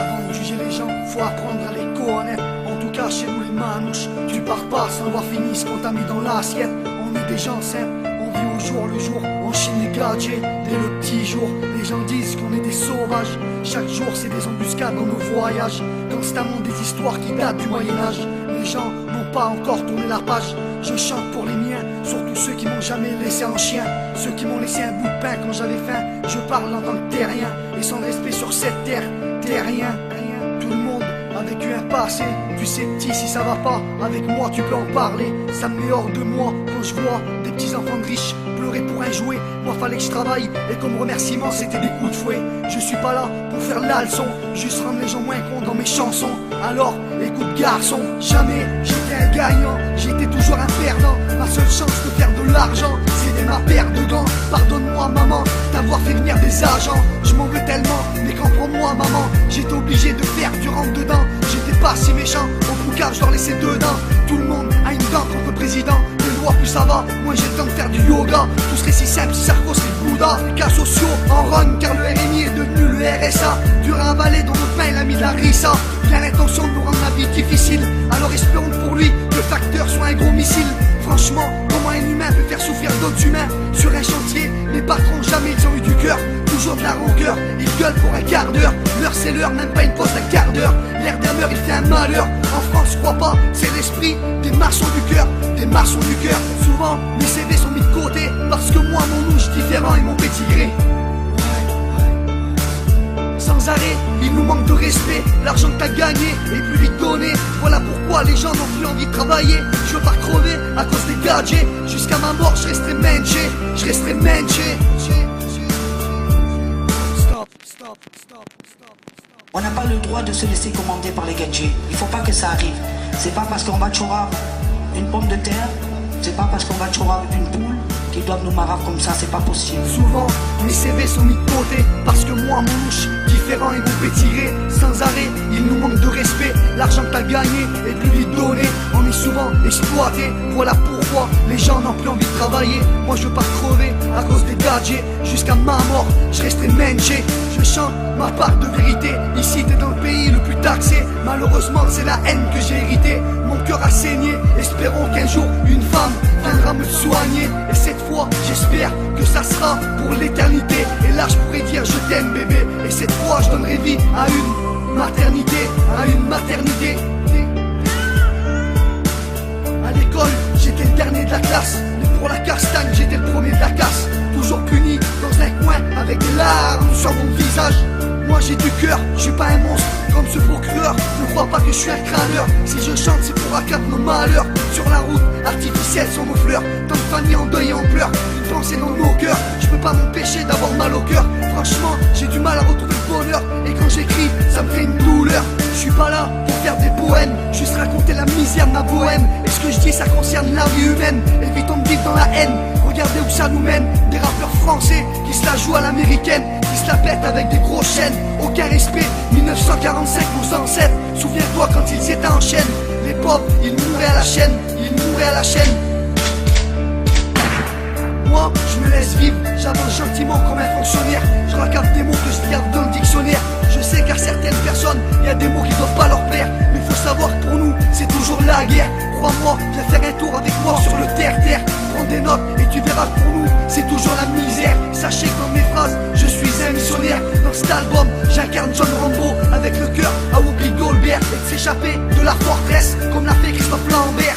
Avant de juger les gens, faut apprendre à les connaître. En tout cas chez nous les manouches, tu pars pas sans avoir fini ce qu'on t'a mis dans l'assiette. On est des gens simples, on vit au jour le jour, on chine les gadgets dès le petit jour. Les gens disent qu'on est des sauvages, chaque jour c'est des embuscades dans nos voyages. Constamment des histoires qui datent du Moyen-Âge. Les gens n'ont pas encore tourné la page. Je chante pour les miens, surtout ceux qui m'ont jamais laissé en chien. Ceux qui m'ont laissé un bout de pain quand j'avais faim. Je parle en tant que terrien, et sans respect sur cette terre, terrien. Tout le monde a vécu un passé. Tu sais petit si ça va pas, avec moi tu peux en parler. Ça me met hors de moi quand je vois des petits enfants de riches pleurer pour un jouet. Moi fallait que je travaille, et comme remerciement c'était des coups de fouet. Je suis pas là pour faire la leçon, juste rendre les gens moins cons dans mes chansons. Alors écoute garçon, jamais j'étais un gagnant, j'étais toujours un perdant. Ma seule chance de faire de l'argent, c'était ma paire de gants. Pardonne-moi maman, d'avoir fait venir des agents. Je m'en veux tellement, mais comprends-moi maman, j'étais obligé de faire du rentre dedans. J'étais pas si méchant, au boucard je leur laissais deux dents. Tout le monde a une dent contre le président. Les lois plus ça va, moi j'ai le temps de faire du yoga. Tout serait si simple si Sarko serait Bouddha. Cas sociaux en run car le RMI est devenu le RSA. Dur à avaler dans notre main il a mis de la rissa. Il a l'intention de nous rendre la vie difficile. Alors espérons pour lui que le facteur soit un gros missile. Franchement, comment un humain peut faire souffrir d'autres humains? Sur un chantier, les patrons jamais ils ont eu du cœur. Toujours de la rancœur, ils gueulent pour un quart d'heure. L'heure c'est l'heure, même pas une pause d'un quart d'heure. L'air d'un meurtre il fait un malheur. En France, crois pas, c'est l'esprit des maçons du cœur. Des maçons du cœur. Souvent, mes CV sont mis de côté parce que moi, mon louche différent et mon petit gré. Sans arrêt, il nous manque de respect. L'argent que t'as gagné est plus vite donné. Voilà pourquoi les gens n'ont plus envie de travailler. Je veux pas crever à cause des gadgets. Jusqu'à ma mort, je resterai menché. Je resterai menché. On n'a pas le droit de se laisser commander par les gadgets. Il faut pas que ça arrive. C'est pas parce qu'on va choura une pomme de terre, c'est pas parce qu'on va choura une poule qu'ils doivent nous marrer comme ça, c'est pas possible. Souvent, mes CV sont mis de côté parce que moi, mon louche, différent et vous pétirez. Sans arrêt, il nous manque de respect. L'argent que t'as gagné est plus vite donné. On est souvent exploité. Voilà pourquoi les gens n'ont plus envie de travailler. Moi, je veux pas crever à cause des gadgets. Jusqu'à ma mort, je resterai menché. Je chante ma part de vérité. Ici, t'es dans le pays le plus taxé. Malheureusement, c'est la haine que j'ai héritée. Mon cœur a saigné. Espérons qu'un jour, une femme viendra me soigner. Et cette fois, j'espère que ça sera pour l'éternité. Et là, je pourrais dire je t'aime bébé. Et cette fois, je donnerai vie à une maternité. À une maternité. À l'école, j'étais le dernier de la classe. Mais pour la castagne, j'étais le premier de la casse. Toujours puni dans un coin avec des larmes sur mon visage. Moi j'ai du cœur, je suis pas un monstre comme ce procureur. Ne crois pas que je suis un crâneur. Si je chante c'est pour accapter nos malheurs. Sur la route, artificielle sont nos fleurs. Tant de familles en deuil et en pleurs. Une pensée dans nos cœurs. Je peux pas m'empêcher d'avoir mal au cœur. Franchement j'ai du mal à retrouver le bonheur. Et quand j'écris ça me fait une douleur. Je suis pas là pour faire des poèmes, juste raconter la misère de ma bohème. Et ce que je dis ça concerne la vie humaine. Évitons de vivre dans la haine. Regardez où ça nous mène. Des rappeurs français qui se la jouent à l'américaine, qui se la pètent avec des gros chaînes. Aucun respect, 1945 nos ancêtres. Souviens-toi quand ils étaient en chaîne. Les pauvres, ils mouraient à la chaîne. Ils mouraient à la chaîne. Moi, je me laisse vivre, j'avance gentiment comme un fonctionnaire. Je raccapte des mots que je garde dans le dictionnaire. Je sais qu'à certaines personnes, il y a des mots qui doivent pas leur plaire. Mais faut savoir que pour nous, c'est toujours la guerre. Crois-moi, viens faire un tour avec moi sur le terre-terre. Prends des notes et tu verras que pour nous, c'est toujours la misère. Sachez que dans mes phrases, je suis un missionnaire. Dans cet album, j'incarne John Rambo avec le cœur à Whoopi Goldberg. Et de s'échapper de la forteresse comme l'a fait Christophe Lambert.